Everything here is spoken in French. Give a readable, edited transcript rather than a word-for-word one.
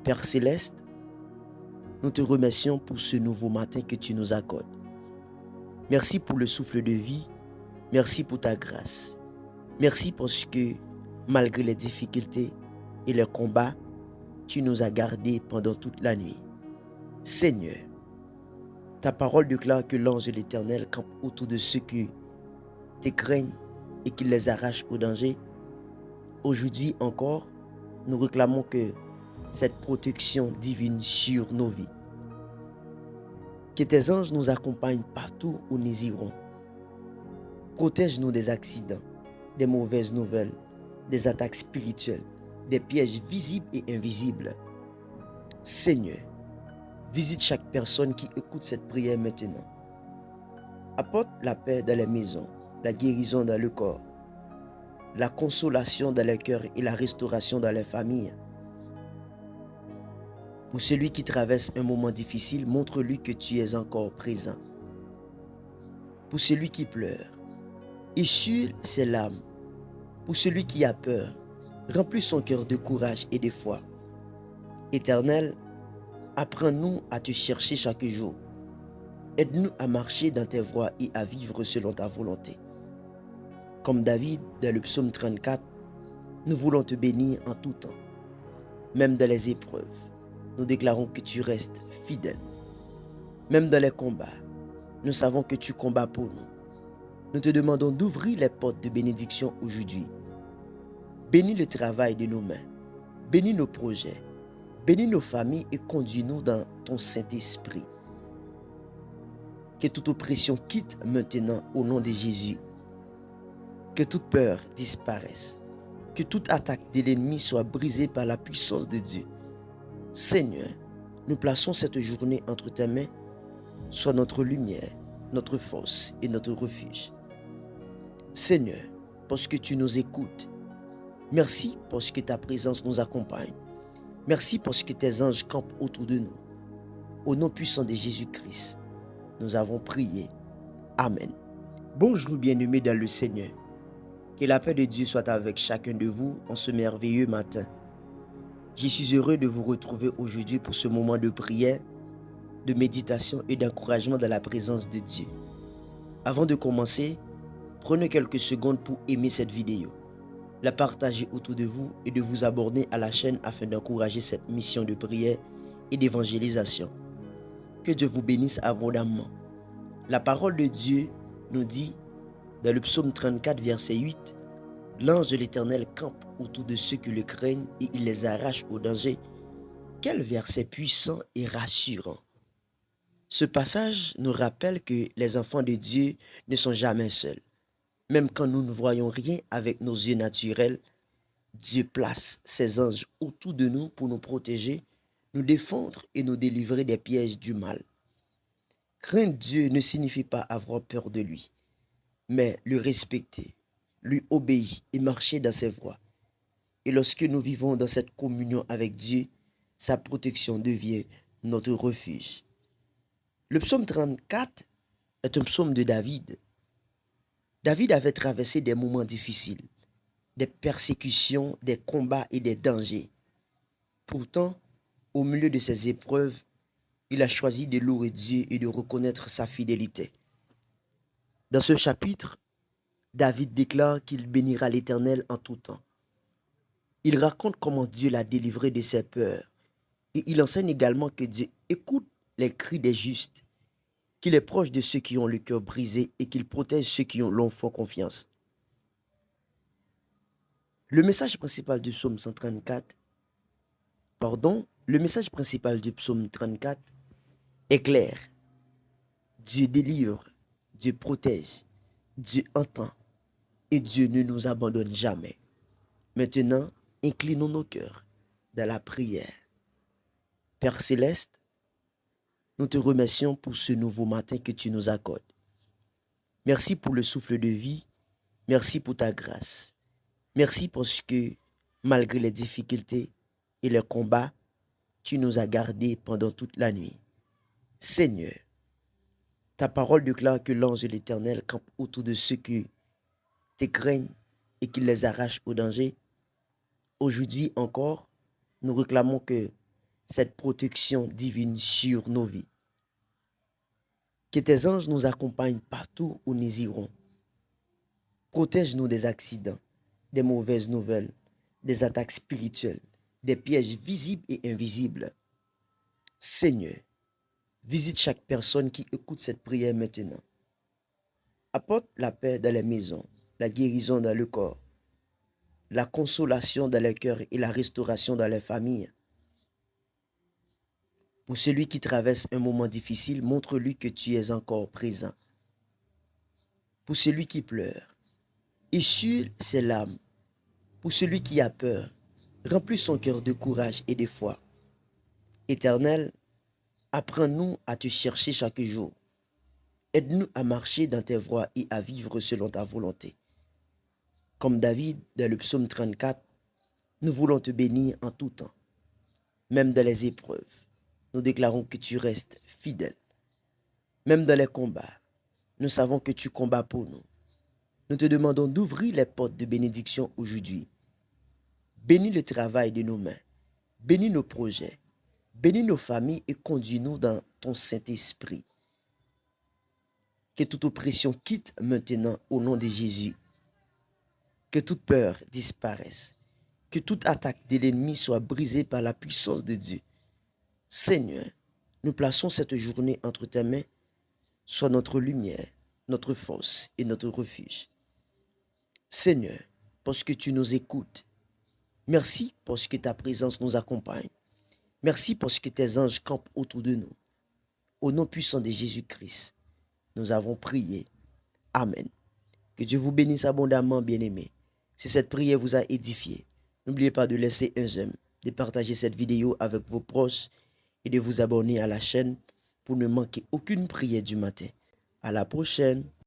Père céleste, nous te remercions pour ce nouveau matin que tu nous accordes. Merci pour le souffle de vie. Merci pour ta grâce. Merci parce que, malgré les difficultés et les combats, tu nous as gardés pendant toute la nuit. Seigneur, ta parole déclare que l'ange de l'Éternel campe autour de ceux qui te craignent et qui les arrache au danger. Aujourd'hui encore, nous réclamons que cette protection divine sur nos vies. Que tes anges nous accompagnent partout où nous irons. Protège-nous des accidents, des mauvaises nouvelles, des attaques spirituelles, des pièges visibles et invisibles. Seigneur, visite chaque personne qui écoute cette prière maintenant. Apporte la paix dans les maisons, la guérison dans le corps, la consolation dans les cœurs et la restauration dans les familles. Pour celui qui traverse un moment difficile, montre-lui que tu es encore présent. Pour celui qui pleure, essuie ses larmes. Pour celui qui a peur, remplis son cœur de courage et de foi. Éternel, apprends-nous à te chercher chaque jour. Aide-nous à marcher dans tes voies et à vivre selon ta volonté. Comme David dans le psaume 34, nous voulons te bénir en tout temps. Même dans les épreuves, nous déclarons que tu restes fidèle. Même dans les combats, nous savons que tu combats pour nous. Nous te demandons d'ouvrir les portes de bénédiction aujourd'hui. Bénis le travail de nos mains. Bénis nos projets. Bénis nos familles et conduis-nous dans ton Saint-Esprit. Que toute oppression quitte maintenant au nom de Jésus. Que toute peur disparaisse. Que toute attaque de l'ennemi soit brisée par la puissance de Dieu. Seigneur, nous plaçons cette journée entre tes mains. Sois notre lumière, notre force et notre refuge. Seigneur, parce que tu nous écoutes. Merci parce que ta présence nous accompagne. Merci parce que tes anges campent autour de nous. Au nom puissant de Jésus-Christ, nous avons prié. Amen. Bonjour bien-aimés dans le Seigneur. Que la paix de Dieu soit avec chacun de vous en ce merveilleux matin. Je suis heureux de vous retrouver aujourd'hui pour ce moment de prière, de méditation et d'encouragement dans la présence de Dieu. Avant de commencer, prenez quelques secondes pour aimer cette vidéo, la partager autour de vous et de vous abonner à la chaîne afin d'encourager cette mission de prière et d'évangélisation. Que Dieu vous bénisse abondamment. La parole de Dieu nous dit, dans le psaume 34, verset 8, « L'ange de l'Éternel campe autour de ceux qui le craignent et il les arrache au danger. » Quel verset puissant et rassurant. Ce passage nous rappelle que les enfants de Dieu ne sont jamais seuls. Même quand nous ne voyons rien avec nos yeux naturels, Dieu place ses anges autour de nous pour nous protéger, nous défendre et nous délivrer des pièges du mal. Craindre Dieu ne signifie pas avoir peur de lui, mais le respecter, lui obéir et marcher dans ses voies. Et lorsque nous vivons dans cette communion avec Dieu, sa protection devient notre refuge. Le psaume 34 est un psaume de David. David avait traversé des moments difficiles, des persécutions, des combats et des dangers. Pourtant, au milieu de ces épreuves, il a choisi de louer Dieu et de reconnaître sa fidélité. Dans ce chapitre, David déclare qu'il bénira l'Éternel en tout temps. Il raconte comment Dieu l'a délivré de ses peurs et il enseigne également que Dieu écoute les cris des justes, qu'il est proche de ceux qui ont le cœur brisé et qu'il protège ceux qui ont l'enfant confiance. Le message principal du psaume 134, le message principal du psaume 34 est clair. Dieu délivre, Dieu protège, Dieu entend et Dieu ne nous abandonne jamais. Maintenant, inclinons nos cœurs dans la prière. Père céleste, nous te remercions pour ce nouveau matin que tu nous accordes. Merci pour le souffle de vie, merci pour ta grâce. Merci parce que, malgré les difficultés et les combats, tu nous as gardés pendant toute la nuit. Seigneur, ta parole déclare que l'ange de l'Éternel campe autour de ceux qui te craignent et qui les arrache au danger. Aujourd'hui encore, nous réclamons que cette protection divine sur nos vies. Que tes anges nous accompagnent partout où nous irons. Protège-nous des accidents, des mauvaises nouvelles, des attaques spirituelles, des pièges visibles et invisibles. Seigneur, visite chaque personne qui écoute cette prière maintenant. Apporte la paix dans les maisons, la guérison dans le corps, la consolation dans les cœurs et la restauration dans les familles. Pour celui qui traverse un moment difficile, montre-lui que tu es encore présent. Pour celui qui pleure, essuie ses larmes. Pour celui qui a peur, remplis son cœur de courage et de foi. Éternel, apprends-nous à te chercher chaque jour. Aide-nous à marcher dans tes voies et à vivre selon ta volonté. Comme David dans le psaume 34, nous voulons te bénir en tout temps. Même dans les épreuves, nous déclarons que tu restes fidèle. Même dans les combats, nous savons que tu combats pour nous. Nous te demandons d'ouvrir les portes de bénédiction aujourd'hui. Bénis le travail de nos mains. Bénis nos projets. Bénis nos familles et conduis-nous dans ton Saint-Esprit. Que toute oppression quitte maintenant au nom de Jésus. Que toute peur disparaisse. Que toute attaque de l'ennemi soit brisée par la puissance de Dieu. Seigneur, nous plaçons cette journée entre tes mains. Sois notre lumière, notre force et notre refuge. Seigneur, parce que tu nous écoutes. Merci parce que ta présence nous accompagne. Merci parce que tes anges campent autour de nous. Au nom puissant de Jésus-Christ, nous avons prié. Amen. Que Dieu vous bénisse abondamment, bien-aimés. Si cette prière vous a édifié, n'oubliez pas de laisser un j'aime, de partager cette vidéo avec vos proches et de vous abonner à la chaîne pour ne manquer aucune prière du matin. À la prochaine.